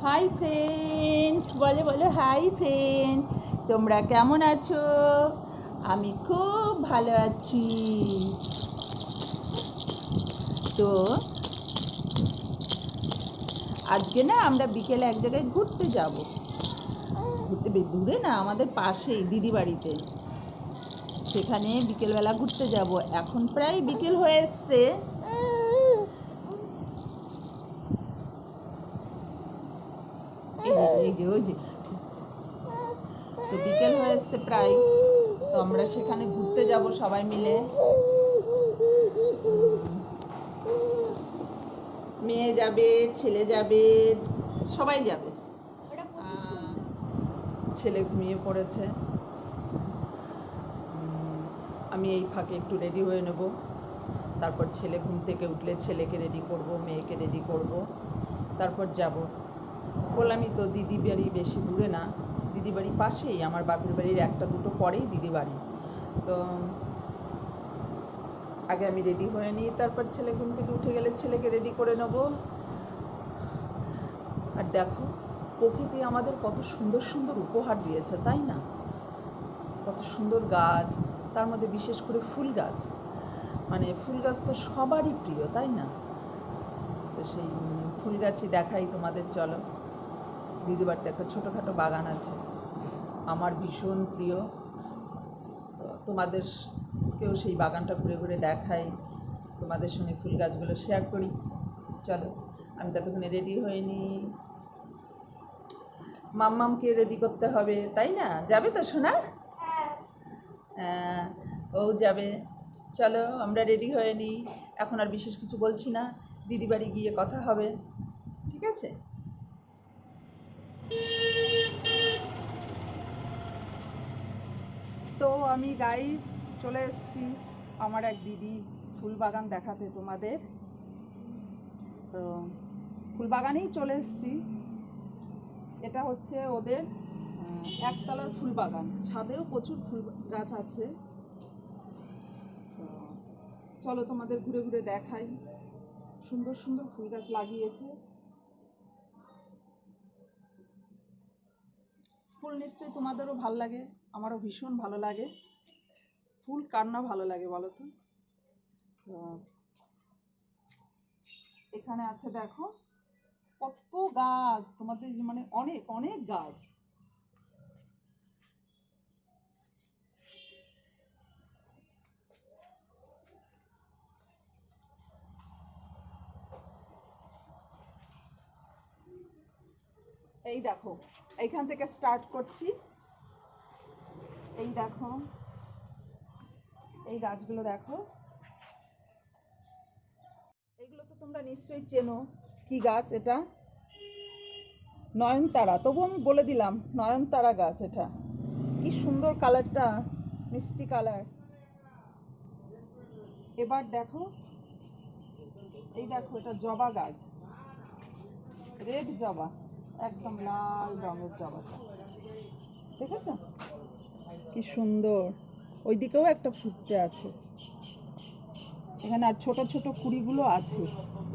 Hi friend, বলে বলো hi friend, তোমরা কেমন আছো? আমি খুব ভালো আছি। তো আজকে না আমরা বিকেলে এক জায়গায় ঘুরতে যাব। ঘুরতে দূরে না, আমাদের পাশেই দিদি বাড়িতে। সেখানে বিকেলবেলা ঘুরতে যাব। এখন প্রায় বিকেল হয়ে এসছে। এই যে ওই যে তো বিকেল হয়ে এসছে প্রায়। তো আমরা সেখানে ঘুরতে যাব সবাই মিলে। মেয়ে যাবে, ছেলে যাবে, সবাই যাবে। ছেলে ঘুমিয়ে পড়েছে। আমি এই ফাঁকে একটু রেডি হয়ে নেব। তারপর ছেলে ঘুম থেকে উঠলে ছেলেকে রেডি করব, মেয়েকে রেডি করব, তারপর যাব। বললামই তো, দিদি বাড়ি বেশি দূরে না, দিদি বাড়ি পাশেই। আমার বাপের বাড়ির একটা দুটো পরেই দিদি বাড়ি। তো আগে আমি রেডি হয়ে নিই, তারপর ছেলে ঘুম থেকে উঠে গেলে ছেলেকে রেডি করে নেব। আর দেখো, প্রকৃতি আমাদের কত সুন্দর সুন্দর উপহার দিয়েছে, তাই না? কত সুন্দর গাছ, তার মধ্যে বিশেষ করে ফুল গাছ। মানে ফুল গাছ তো সবারই প্রিয়, তাই না? তো সেই ফুল গাছই দেখাই তোমাদের। চলো, দিদিবাড়িতে একটা ছোটোখাটো বাগান আছে, আমার ভীষণ প্রিয়। তোমাদেরকেও সেই বাগানটা ঘুরে ঘুরে দেখাই, তোমাদের সঙ্গে ফুল গাছগুলো শেয়ার করি। চলো, আমি ততক্ষণে রেডি হয়ে নিই। মাম্মামকে রেডি করতে হবে, তাই না? যাবে তো সোনা? হ্যাঁ, ও যাবে। চলো আমরা রেডি হয়ে নিই। এখন আর বিশেষ কিছু বলছি না, দিদি বাড়ি গিয়ে কথা হবে, ঠিক আছে? তো আমি গাইজ চলে এসেছি আমার এক দিদি ফুল বাগান দেখাতে তোমাদের। তো ফুল বাগানেই চলে এসেছি। এটা হচ্ছে ওদের একতলার ফুল বাগান, ছাদেও প্রচুর ফুল গাছ আছে। তো চলো তোমাদের ঘুরে ঘুরে দেখাই। সুন্দর সুন্দর ফুল গাছ লাগিয়েছে। ফুল নিশ্চয়ই তোমাদেরও ভালো লাগে, আমারও ভীষণ ভালো লাগে। ফুল কার না ভালো লাগে বলো তো? এখানে আছে দেখো কত গাছ, তোমাদের মানে অনেক অনেক গাছ। এই দেখো, এইখান থেকে স্টার্ট করছি। এই দেখো, এই গাছগুলো দেখো। এগুলো তো তোমরা নিশ্চয়ই চেনো। কি গাছ এটা? নয়নতারা। তবু আমি বলে দিলাম, নয়নতারা গাছ এটা। কি সুন্দর কালারটা, মিষ্টি কালার। এবার দেখো, এই দেখো, এটা জবা গাছ, রেড জবা, একদম লাল রঙের জবাটা। দেখেছো কি সুন্দর? ওই দিকেও একটা ফুটতে আছে। এখানে আর ছোট ছোট কুড়িগুলো আছে,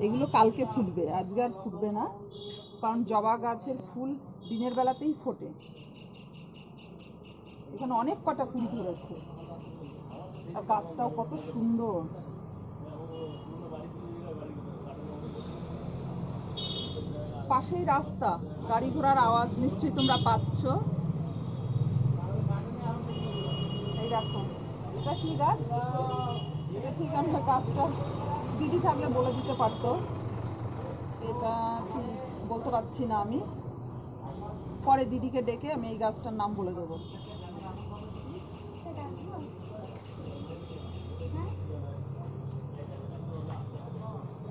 এগুলো কালকে ফুটবে, আজকে আর ফুটবে না, কারণ জবা গাছের ফুল দিনের বেলাতেই ফোটে। এখানে অনেক কটা কুড়ি ধরেছে, আর গাছটাও কত সুন্দর। পাশেই রাস্তা, গাড়ি ঘোড়ার আওয়াজ নিশ্চয়ই তোমরা পাচ্ছ। এই দেখো, এটা কি গাছ? এটা ঠিক আমরা গাছটা দিদি থাকলে বলে দিতে পারতো। এটা ঠিক বলতে পারছি না আমি, পরে দিদিকে ডেকে আমি এই গাছটার নাম বলে দেবো।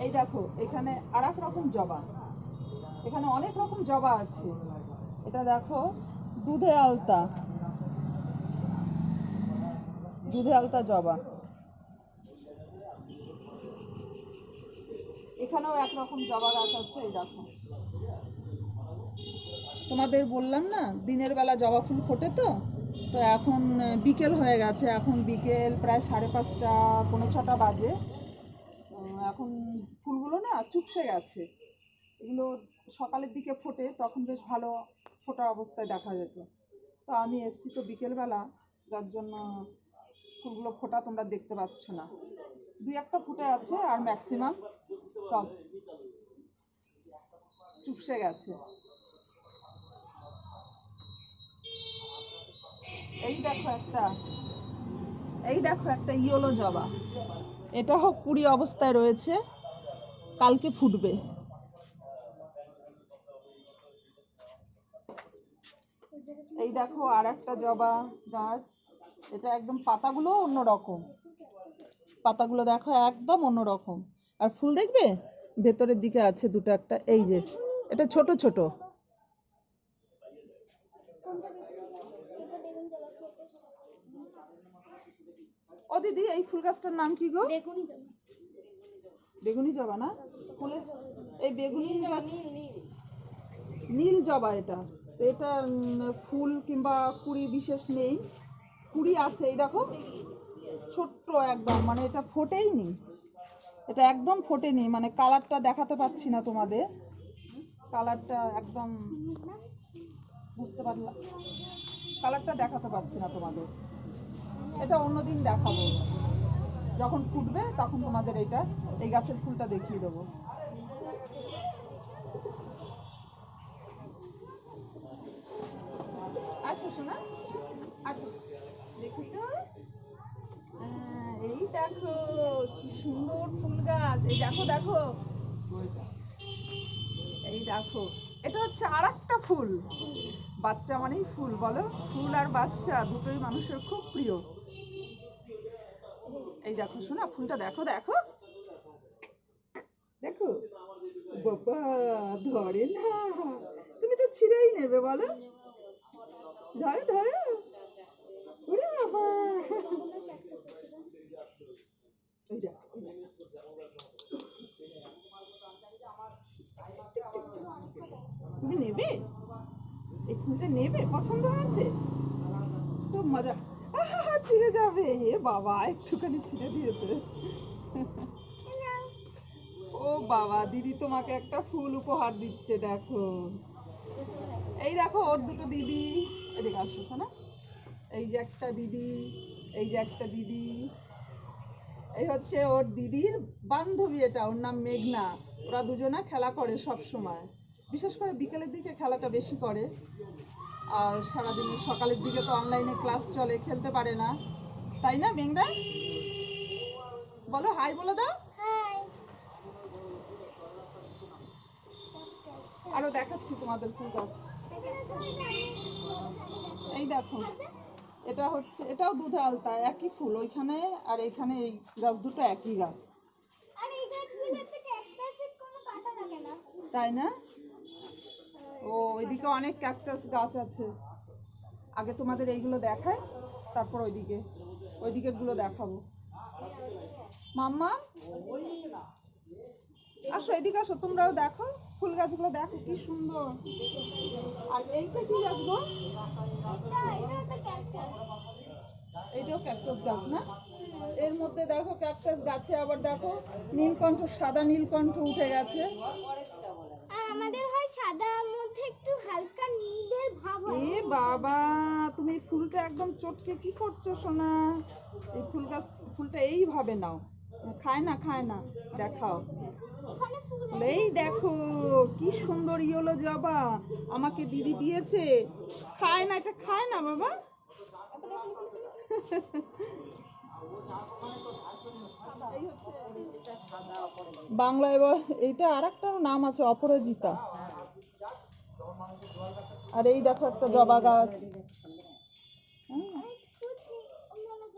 এই দেখো, এখানে আর এক রকম জবা, এখানে অনেক রকম জবা আছে। এটা দেখো, দুধে আলতা, দুধে আলতা জবা। এখানেও একরকম জবা গাছ আছে। এই দেখো, তোমাদের বললাম না দিনের বেলা জবা ফুল ফোটে। তো তো এখন বিকেল হয়ে গেছে, এখন বিকেল প্রায় 5:30, 6:45 বাজে। এখন ফুলগুলো না চুপসে গেছে, এগুলো সকালের দিকে ফোটে, তখন বেশ ভালো ফোটা অবস্থায় দেখা যেত। তো আমি এসছি তো বিকেলবেলা, যার জন্য ফুলগুলো ফোটা তোমরা দেখতে পাচ্ছ না। দুই একটা ফুটে আছে, আর ম্যাক্সিমাম সব চুপসে গেছে। এই দেখো একটা ইয়েলো জবা, এটাও কুড়ি অবস্থায় রয়েছে, কালকে ফুটবে। এই দেখো আর একটা জবা গাছ, এটা একদম পাতাগুলো অন্যরকম, পাতাগুলো দেখো একদম অন্যরকম। আর ফুল দেখবে ভেতরের দিকে আছে দুটো একটা, এই যে এটা ছোট ছোট। ও দিদি, এই ফুল গাছটার নাম কি গো? বেগুনি জবা না? ফুলে এই বেগুনি গাছ নীল জবা এটা। তো এটা ফুল কিংবা কুড়ি বিশেষ নেই, কুড়ি আছে এই দেখো, ছোট্ট একদম, মানে এটা ফোটেই নি, এটা একদম ফোটেনি, মানে কালারটা দেখাতে পাচ্ছি না তোমাদের, কালারটা একদম বুঝতে পারলাম, কালারটা দেখাতে পারছি না তোমাদের, এটা অন্যদিন দেখাবো, যখন ফুটবে তখন তোমাদের এই গাছের ফুলটা দেখিয়ে দেবো। আসো শোনা, আসো দেখি তো। এই দেখো কি সুন্দর ফুল গাছ, এই দেখো দেখো, এই দেখো এটা হচ্ছে আর একটা ফুল। বাচ্চা মানেই ফুল, বলো, ফুল আর বাচ্চা দুটোই মানুষের খুব প্রিয়। এই দেখো শোনা, ফুলটা দেখো দেখো দেখো, বাবা ধরে না, তুমি তো ছিঁড়েই নেবে, বলো, ধরে ধরে, ওরে বাবা, এই দেখো এই দেখো, তুমি নেবে এই ফুলটা, নেবে, পছন্দ হয়েছে খুব মজা, ছিঁড়ে যাবে, এ বাবা একটুখানি ছিঁড়ে দিয়েছে। ও বাবা, দিদি তোমাকে একটা ফুল উপহার দিচ্ছে, দেখো, এই দেখো ওর দুটো দিদি, এদিকে আসো না, এই যে একটা দিদি, এই যে একটা দিদি, এই হচ্ছে ওর দিদির বান্ধবী, এটা ওর নাম মেঘনা। ওরা দুজনা খেলা করে সব সময়, বিশেষ করে বিকেলের দিকে খেলাটা বেশি করে, আর সারাদিনে সকালের দিকে তো অনলাইনে ক্লাস চলে, খেলতে পারে না, তাই না মেঘনা? বলো হাই, বলে দাও। আরো দেখাচ্ছি তোমাদের ফুল গাছ, এই দেখো এটা হচ্ছে, এটাও দুধে আলতা, একই ফুল, ওইখানে আর এইখানে এই গাছ দুটো একই গাছ, তাই না? ও ওইদিকে অনেক ক্যাকটাস গাছ আছে, আগে তোমাদের এইগুলো দেখায়, তারপর ওইদিকে গুলো দেখাবো। মাম্মা আসো, এদিকে আসো, তোমরাও দেখো ফুল গাছগুলো, দেখো কি সুন্দর। আর এইটা কি গাছ গো? এইটাও ক্যাকটাস গাছ না? এর মধ্যে দেখো ক্যাকটাস গাছে আবার দেখো নীলকণ্ঠ, সাদা নীলকণ্ঠ উঠে গেছে, আর আমাদের হয় সাদার মধ্যে একটু হালকা নীলের ভাব হয়। এ বাবা, তুমি ফুলটা একদম চটকে কি করছো সোনা? এই ফুলটা এইভাবে নাও, খায় না, দেখাও, এই দেখো কি সুন্দর ইয়েলো জবা, আমাকে দিদি দিয়েছে, খায় না, এটা খায় না বাবা। বাংলায় এইটা আর একটা নাম আছে, অপরাজিতা। আর এই দেখো একটা জবা গাছ,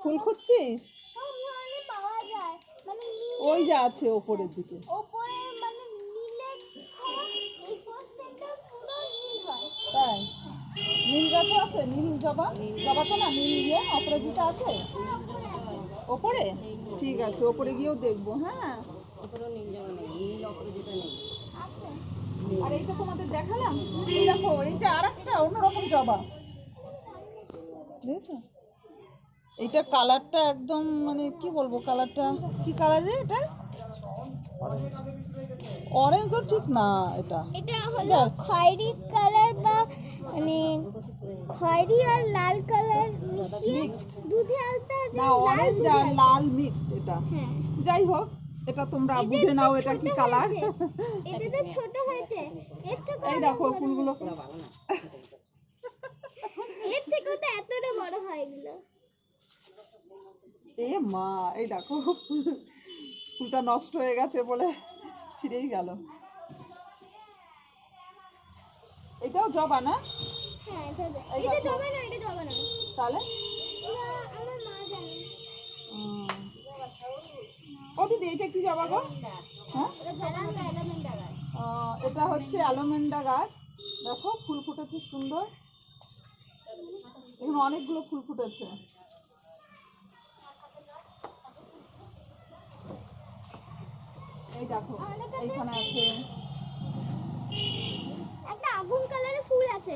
ফুল খুঁজছিস? ওই যে আছে ওপরের দিকে, তাই নীল গাছও আছে, নীল জবা, জবা তো না, নীল অপরাজিতা আছে ওপরে, ঠিক আছে ওপরে গিয়েও দেখবো। হ্যাঁ, আর এইটা তোমাদের দেখালাম, এই দেখো এইটা আর একটা অন্যরকম জবা, বুঝেছো? এইটা কালারটা একদম, মানে কি বলবো, কালারটা কি কালার রে এটা? অরেঞ্জও ঠিক না, এটা এটা হলো খয়েরি কালার বা মানে খয়েরি আর লাল কালার মিশিয়ে মিক্সড দুধে আলতা না, অরেঞ্জ আর লাল মিক্সড এটা। হ্যাঁ যাই হোক, এটা তোমরা বুঝে নাও এটা কি কালার। এটা তো ছোট হয়েছে, এর থেকে এই দেখো ফুলগুলো, এর থেকেও তো এতটা বড় হয় এগুলো। এ মা, এই দেখো ফুলটা নষ্ট হয়ে গেছে বলে ছিঁড়েই গেল। এটাও জবা না? হ্যাঁ এটা এই এটা দেখো। জবা না, এটা জবা না। তাহলে না, আমার মা জানে। ও দিদি, এটা কি জবা গো? হ্যাঁ, এটা জবা না, অ্যালামেন্ডা গাছ। এটা হচ্ছে অ্যালোমেন্ডা গাছ। দেখো ফুল ফুটেছে সুন্দর, এখানে অনেকগুলো ফুল ফুটেছে। এই দেখো এইখানে আছে একটা আগুন কালারের ফুল আছে।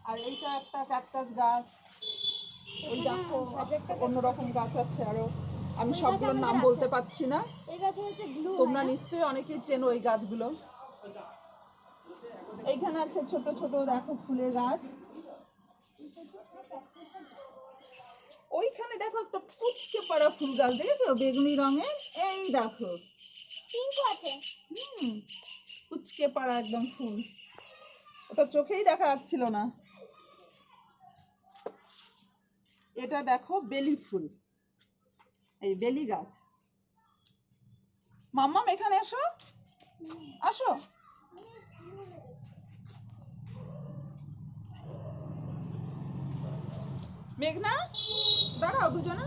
আর এইটা একটা ক্যাকটাস গাছ। ওই দেখো অন্যরকম গাছ আছে আরো, আমি সবগুলোর নাম বলতে পারছি না। এই গাছে হচ্ছে ব্লু, তোমরা নিশ্চয়ই অনেকেই চেনো এই গাছগুলো। এইখানে আছে ছোট ছোট দেখো ফুলের গাছ। ওইখানে দেখো একটা পুচকে পাড়া ফুল গাছ, দেখেছো বেগুনি রঙের? এই দেখো পিঙ্ক আছে। পুচকে পাড়া একদম ফুল, ওটা চোখেই দেখা যাচ্ছিল না। এটা দেখো বেলি ফুল, এই বেলি গাছ। মাম্মাম এখানে এসো, আসো। মেঘনা দাঁড়াও দুজনে।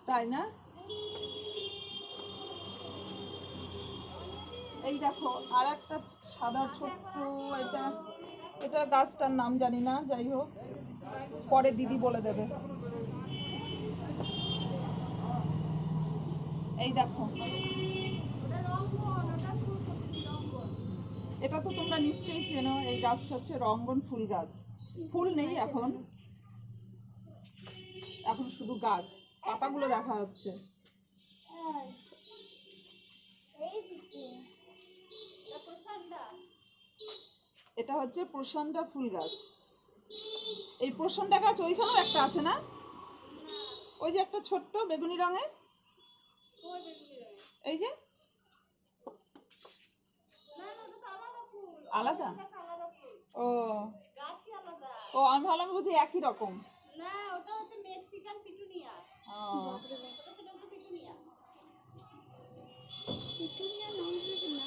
তাই না? এই দেখো আর একটা সাদা ছোট্ট, এটা এটা গাছটার নাম জানি না, যাই হোক পরে দিদি বলে দেবে। এই দেখো এটা তো তোমরা নিশ্চয়ই চেনো, এই গাছটা হচ্ছে রঙ্গন ফুল গাছ। ফুল নেই এখন, এখন শুধু গাছ, পাতাগুলো দেখা যাচ্ছে। এটা হচ্ছে প্রসন্ডা ফুল গাছ। এই প্রসন্ডা গাছ ওইখানেও একটা আছে না? ওই যে একটা ছোট্ট বেগুনি রঙের, এই যে আলাদা। ও ও, আমি ভাবলাম বুঝি একই রকম। না, ওটা হচ্ছে মেক্সিকান পিটুনিয়া। পিটুনিয়া নাম হচ্ছে না।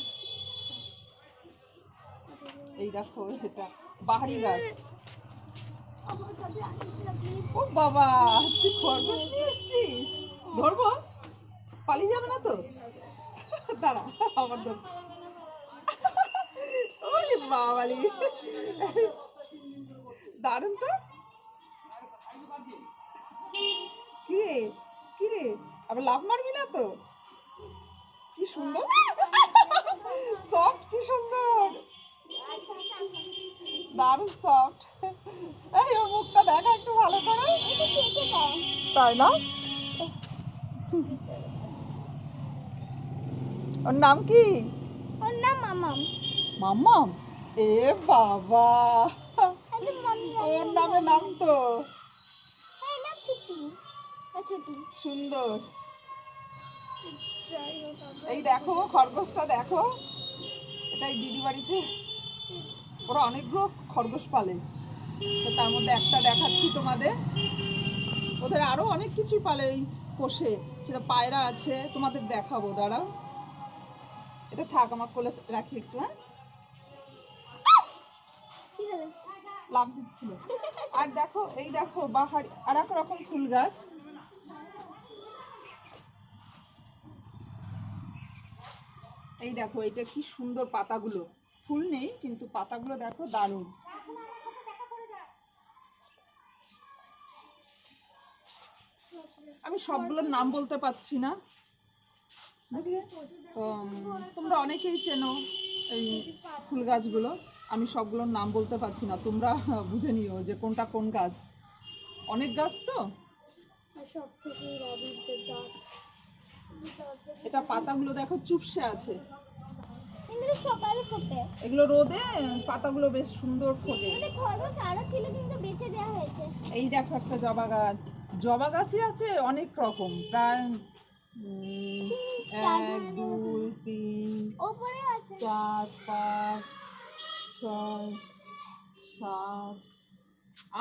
এই দেখো এটা বাহারি গাছ। আমার কাছে আনিস না প্লিজ। ও বাবা, তুই খরগোশ নিয়ে এসছিস? ধরবো? পালিয়ে যাবে না তো? দাঁড়া, আমার ধর। ওরে বাবালি, দারুণ তো। কিরে কিরে, আবার লাফ মারবি না তো? কি সুন্দর সফট, কি সুন্দর, দারুণ সফট। এই ওর মুখটা দেখা একটু ভালো করে। তাই না? ওর নাম কি? ওর নাম মামাম। মাম্মাম? এ বাবা, আরে মামি, ওর নামে নাম তো হ্যাঁ না ছুটি, ছুটি। সুন্দর। এই দেখো খরগোশটা দেখো, এটাই দিদি বাড়িতে ওরা অনেকগুলো খরগোশ পালে, তো তার মধ্যে একটা দেখাচ্ছি তোমাদের। ওদের আরো অনেক কিছুই পালে, ওই পোষে, সেটা পায়রা আছে, তোমাদের দেখাবো, দাঁড়াও। এটা থাক, আমার কোলে রাখি একটু। হ্যাঁ, কি হলো? লাভ দিচ্ছিল। আর দেখো এই দেখো বাহারি আর এক রকম ফুল গাছ। এই দেখো এটা কি সুন্দর পাতাগুলো, ফুল নেই কিন্তু পাতাগুলো দেখো দারুণ। আমি সবগুলোর নাম বলতে পারছি না, বুঝলে? তো তোমরা অনেকেই চেনো এই ফুল গাছগুলো। আমি সবগুলোর নাম বলতে পারছি না, তোমরা বুঝে নিও যে কোনটা কোন গাছ। অনেক গাছ তো। সব থেকে এটা পাতাগুলো দেখো চুপসে আছে, কিন্তু সকালে ফোটে। এগুলো রোদে পাতাগুলো বেশ সুন্দর ফোটে। আমাদের খরগোশ আরো ছিল কিন্তু বেঁচে দেওয়া হয়েছে। এই দেখো একটা জবা গাছ, জবা গাছই আছে অনেক রকম, প্রায় 1 2 3 ওপরে আছে 4 5 6 7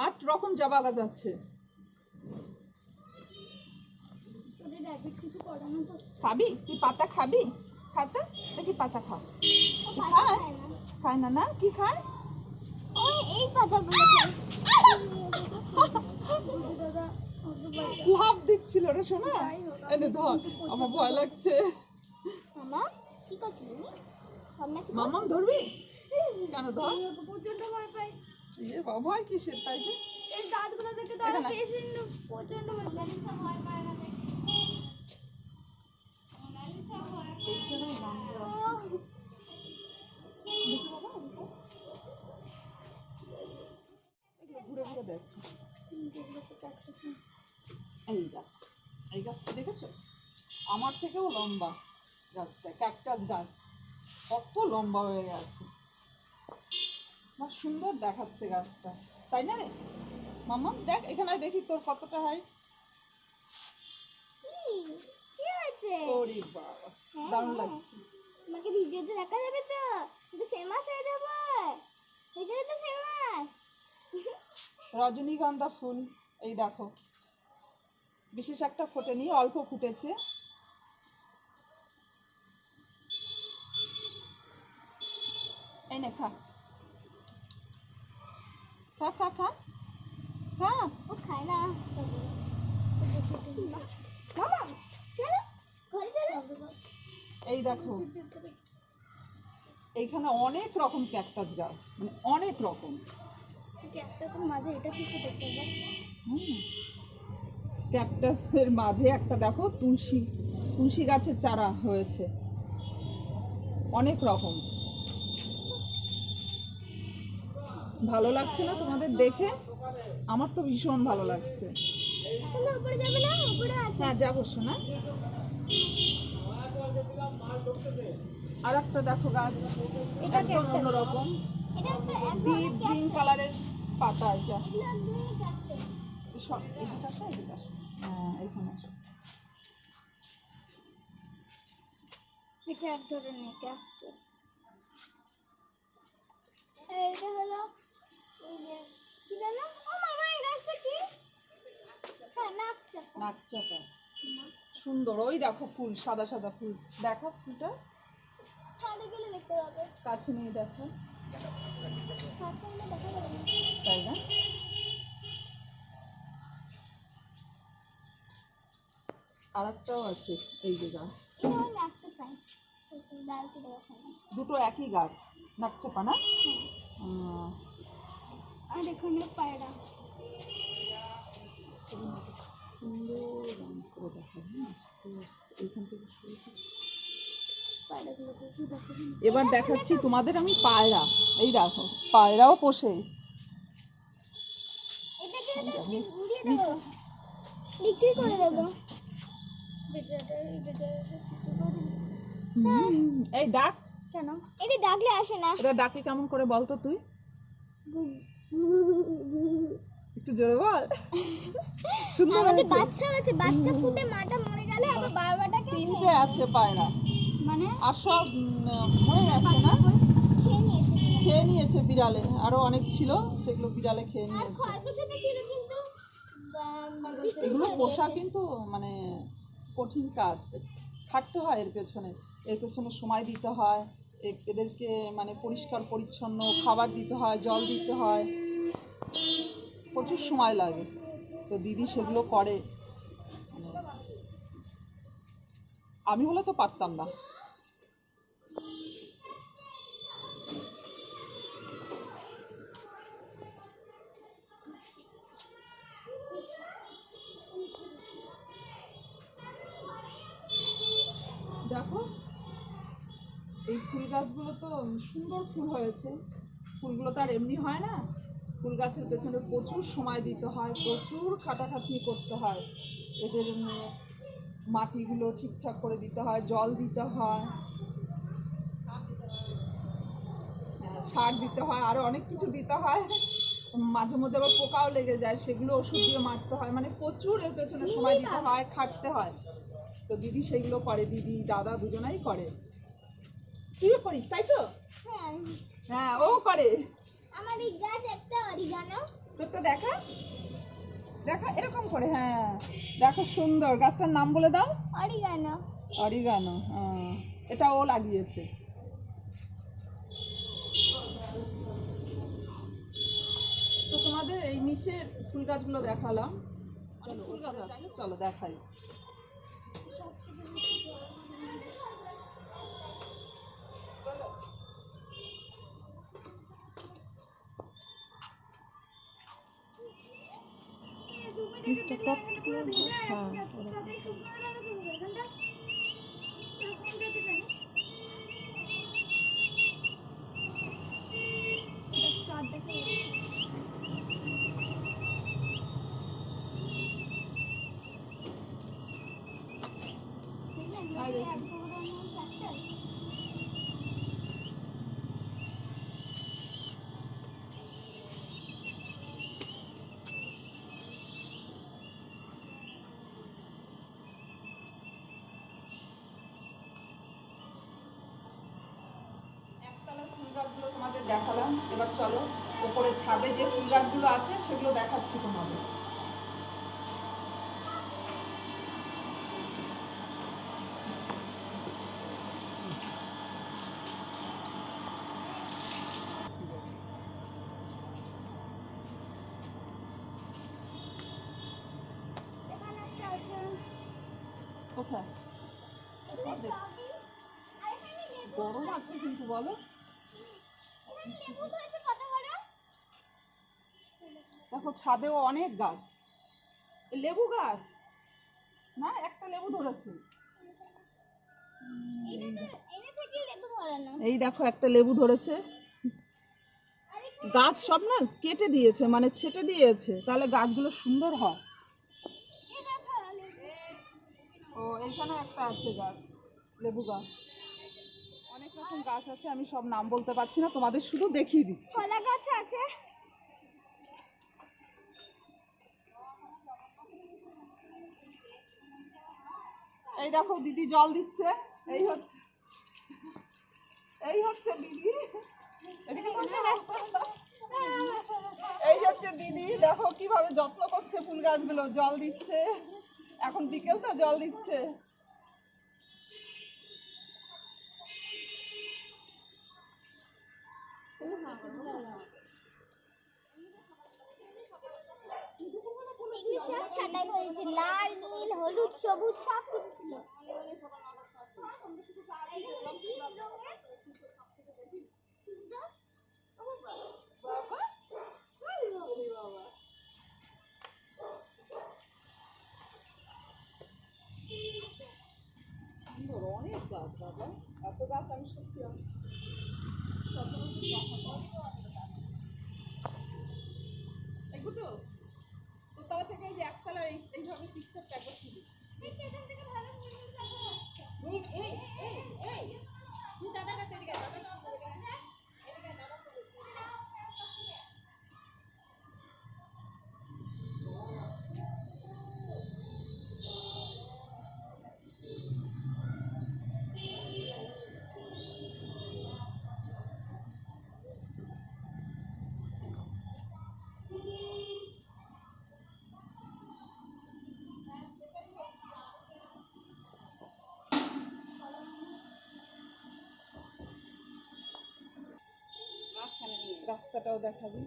8 রকম জবা গাছ আছে। ওদের র‍্যাবিট কিছু করানো তো। খাবি তুই পাতা খাবি? খাতে দেখি পাতা খা। ও কি পাতা খায়? খায় না। খায় না? না কি খায়? ওই এই পাতাগুলো খায়। দাদা লাভ দিচ্ছিল রে সোনা। এনে ধর, আমার ভয় লাগছে। মামা কি করছিস তুমি? মামা কি মামাম ধরবি? কেন ধর? প্রচন্ড ভয় পাই। এ বাবা, ভয় কিসের তাই যে? এই দাঁতগুলো দেখে তো আরো বেশি প্রচন্ড ভয় পাই। ভয় পায় না দেখে। ঘুরে ঘুরে দেখ। এই দেখ, এই গাছটা দেখেছো? আমার থেকেও লম্বা গাছটা, ক্যাকটাস গাছ। কত লম্বা হয়ে গেছে, না সুন্দর দেখাচ্ছে গাছটা, তাই না রে মামা? দেখ এখানে দেখি তোর কতটা হাইট। কি হয়েছে? ওরে বাবা, দারুণ লাগছে। আমাকে ভিডিওতে দেখা যাবে তো? কিন্তু ফেমাস হয়ে যাবো। ভিডিওতে তো ফেমাস। রজনীগন্ধা ফুল, এই দেখো, বিশেষ একটা ফোটেনি, অল্প ফুটেছে। এই নে খা, খা খা খা খা। ও খায় না। মামা চলো ঘরে চলো। এই দেখো, এইখানে অনেক রকম ক্যাকটাস গাছ, মানে অনেক রকম। ক্যাকটাসের মাঝে এটা কি ফুটেছে এবার? ক্যাকটাসের মাঝে একটা দেখো তুলসী, তুলসী গাছের চারা হয়েছে, অনেক রকম। ভালো লাগছে না তোমাদের দেখে? আমার তো ভীষণ ভালো লাগছে। তুমি উপরে যাবে না? উপরে আছে। হ্যাঁ যাবো শোনা। আর একটা দেখো গাছ, এটা একদম cactus। অন্যরকম, এটা একটা ডিপ গ্রিন কালারের পাতা। এটা এগুলো ক্যাকটাস। সব এদিকে আসো, এদিকে আসো। হ্যাঁ এখানে আসো। এটা এক ধরনের ক্যাকটাস। এটা হলো এই যে কি জানো? ও মামা এই গাছটা কি? হ্যাঁ নাকচাপা। নাকচাপা, সুন্দর। ওই দেখো ফুল, সাদা সাদা ফুল, দেখো ফুলটা ছাদে গেলে দেখতে পাবে। কাছে নিয়ে দেখো, কাছে গেলে দেখা যাবে না। তাই না? আর একটাও আছে, এই যে গাছ, এটা হলো নাকচাপা। ডালকে দেওয়া হয় না। দুটো একই গাছ, নাকচাপা না? আর এখানে পায়রা। সুন্দর রং করে দেখা, আস্তে আস্তে এইখান থেকে শুরু করে। পায়রাগুলোকে একটু দেখো। এবার দেখাচ্ছি তোমাদের আমি পায়রা। এই দেখো, পায়রাও পোষে। এটাকে দিয়ে নিচে দেবো। বিক্রি করে দেবো। বেচারা বেচারা এই ডাক, কেন? এটা ডাকলে আসে না। এটা ডাকে কেমন করে বলতো তুই? একটু জোরে বল। সুন্দর আমাদের হয়েছে। বাচ্চা আছে, বাচ্চা ফুটে মাটা মরে গেলে আবার বারবাটাকে তিনটে আছে পায়রা, মানে আর সব মরে গেছে না? খেয়ে নিয়েছে। খেয়ে নিয়েছে বিড়ালে, আরো অনেক ছিল, সেগুলো বিড়ালে খেয়ে আর নিয়েছে। খরগোশটা ছিল কিন্তু এগুলো পোষা কিন্তু মানে কঠিন কাজ, খাটতে হয় এর পেছনে, এর পেছনে সময় দিতে হয়, এদেরকে মানে পরিষ্কার পরিচ্ছন্ন খাবার দিতে হয়, জল দিতে হয়, প্রচুর সময় লাগে। তো দিদি সেগুলো করে, মানে আমি হলে তো পারতাম না। দেখো এই ফুল গাছগুলো তো সুন্দর ফুল হয়েছে, ফুলগুলো তো আর এমনি হয় না, ফুল গাছের পেছনে প্রচুর সময় দিতে হয়, প্রচুর খাটাখাটনি করতে হয়, এদের মাটিগুলো ঠিকঠাক করে দিতে হয়, জল দিতে হয়, সার দিতে হয়, আরো অনেক কিছু দিতে হয়, মাঝে মধ্যে আবার পোকাও লেগে যায়, সেগুলো ওষুধ দিয়ে মারতে হয়, মানে প্রচুর এর পেছনে সময় দিতে হয়, খাটতে হয়। তো দিদি সেগুলো করে, দিদি দাদা দুজনাই করে। তুইও করিস তাই তো? হ্যাঁ ও করে। আমার এই গাছ একটা অরিগানো। তোরটা দেখা দেখা এরকম করে, হ্যাঁ দেখো সুন্দর। গাছটার নাম বলে দাও। অরিগানো। অরিগানো, হ্যাঁ এটা ও লাগিয়েছে। তো তোমাদের এই নিচের ফুল গাছগুলো দেখালাম, চলো ফুল গাছ আছে, চলো দেখাই। মিস্টার কত হ্যাঁ একতলার ফুল গাছগুলো তোমাদের দেখালাম, এবার চলো উপরে ছাদে যে ফুল গাছগুলো আছে সেগুলো দেখাচ্ছি তোমাদের। কোথায় গরম আছে কিন্তু বলো, দেখো ছাদেও অনেক গাছ, লেবু গাছ না, একটা লেবু ধরেছে, এই দেখো একটা লেবু ধরেছে। গাছ সব না কেটে দিয়েছে, মানে ছেটে দিয়েছে, তাহলে গাছগুলো সুন্দর হয়। ও এইখানে একটা আছে গাছ, লেবু গাছ। অনেক রকম গাছ আছে, আমি সব নাম বলতে পারছি না, তোমাদের শুধু দেখিয়ে দিচ্ছি। কলা গাছ আছে। এই দেখো দিদি জল দিচ্ছে, এই হচ্ছে দিদি, এই হচ্ছে দিদি, দেখো কিভাবে যত্ন করছে ফুল গাছগুলো, জল দিচ্ছে, এখন বিকেল তো জল দিচ্ছে। ছাটাই করেছে, লাল নীল হলুদ সবুজ সব ছিল। অনেক গাছ বাবা, এত গাছ আমি সত্যি এগুলো দোতলা থেকে এই যে একতলা এইভাবে পিকচারটা একবার তুলি। তুই দাদার কাছে এদিকে দাদা না এদিকে দাদা চলে রাস্তাটাও দেখাবি।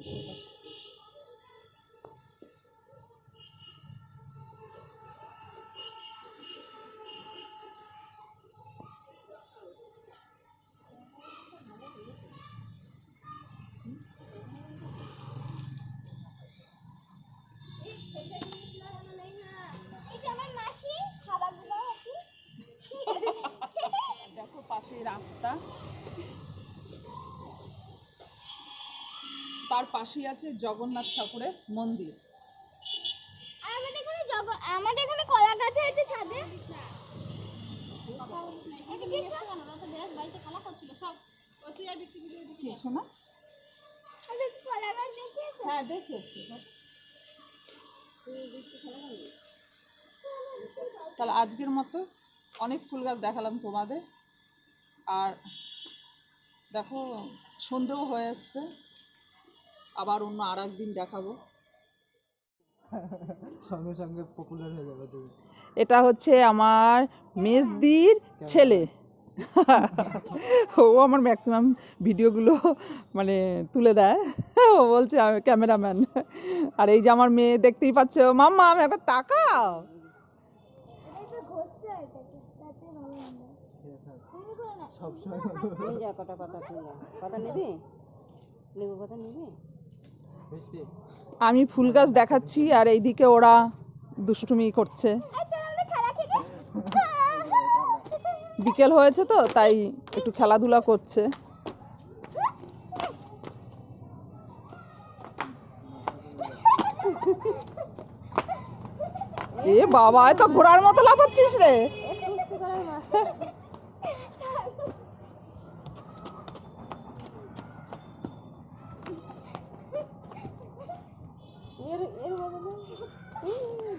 দেখো পাশে রাস্তা, তার পাশেই আছে জগন্নাথ ঠাকুরের মন্দির। আর আমাদের এখানে কলা গাছ আছে ছাদে। কি শোনা? কলা গাছ দেখিয়েছো? হ্যাঁ দেখেছি। তাহলে আজকের মতো অনেক ফুল গাছ দেখালাম তোমাদের। আর দেখো সন্ধেও হয়ে এসছে, আবার অন্য আর একদিন দেখাবো। সঙ্গে সঙ্গে পপুলার হয়ে যাবে তুমি। এটা হচ্ছে আমার মেজদির ছেলে। ও আমার ম্যাক্সিমাম ভিডিওগুলো মানে তুলে দেয়। ও বলছে আমি ক্যামেরাম্যান। আর এই যে আমার মেয়ে, দেখতেই পাচ্ছ। মাম্মা আমি একবার তাকাও। সবসময় কটা পাতা তুললাম, পাতা নিবি, লেবু পাতা নিবি। মিষ্টি আমি ফুল গাছ দেখাচ্ছি আর এইদিকে ওরা দুষ্টুমি করছে। বিকেল হয়েছে তো তাই একটু খেলাধুলা করছে। এ বাবা, এ তো ঘোড়ার মতো লাফাচ্ছিস রে। এর এর বদলে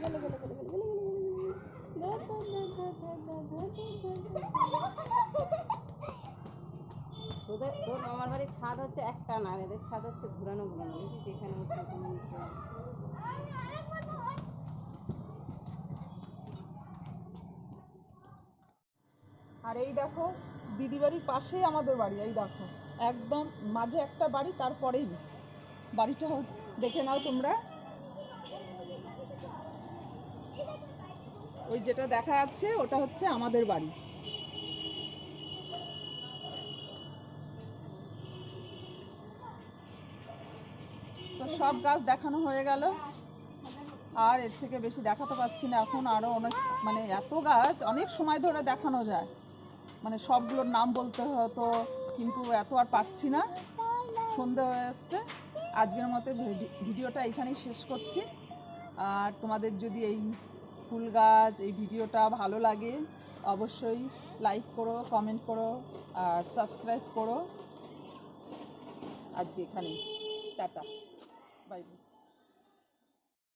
গেলে গেলে গেলে গেলে গেলে তোদের, তোর মামার বাড়ির ছাদ হচ্ছে একটা না, আর এদের ছাদ হচ্ছে ঘুরানো ঘুরানো, যেখানে আর এই দেখো দিদি বাড়ির পাশেই আমাদের বাড়ি। এই দেখো একদম মাঝে একটা বাড়ি, তারপরেই বাড়িটা দেখে নাও তোমরা। ওই যেটা দেখা যাচ্ছে ওটা হচ্ছে আমাদের বাড়ি। তো সব গাছ দেখানো হয়ে গেল, আর এর থেকে বেশি দেখাতে পারছি না এখন। আরও অনেক মানে এত গাছ অনেক সময় ধরে দেখানো যায়, মানে সবগুলোর নাম বলতে হতো, কিন্তু এত আর পারছি না, সন্ধে হয়ে এসছে। আজকের মতো ভিডিওটা এখানেই শেষ করছি। আর তোমাদের যদি এই ফুল গাছ, এই ভিডিওটা ভালো লাগে অবশ্যই লাইক করো, কমেন্ট করো আর সাবস্ক্রাইব করো। আজকে এখানেই টাটা, বাই বাই।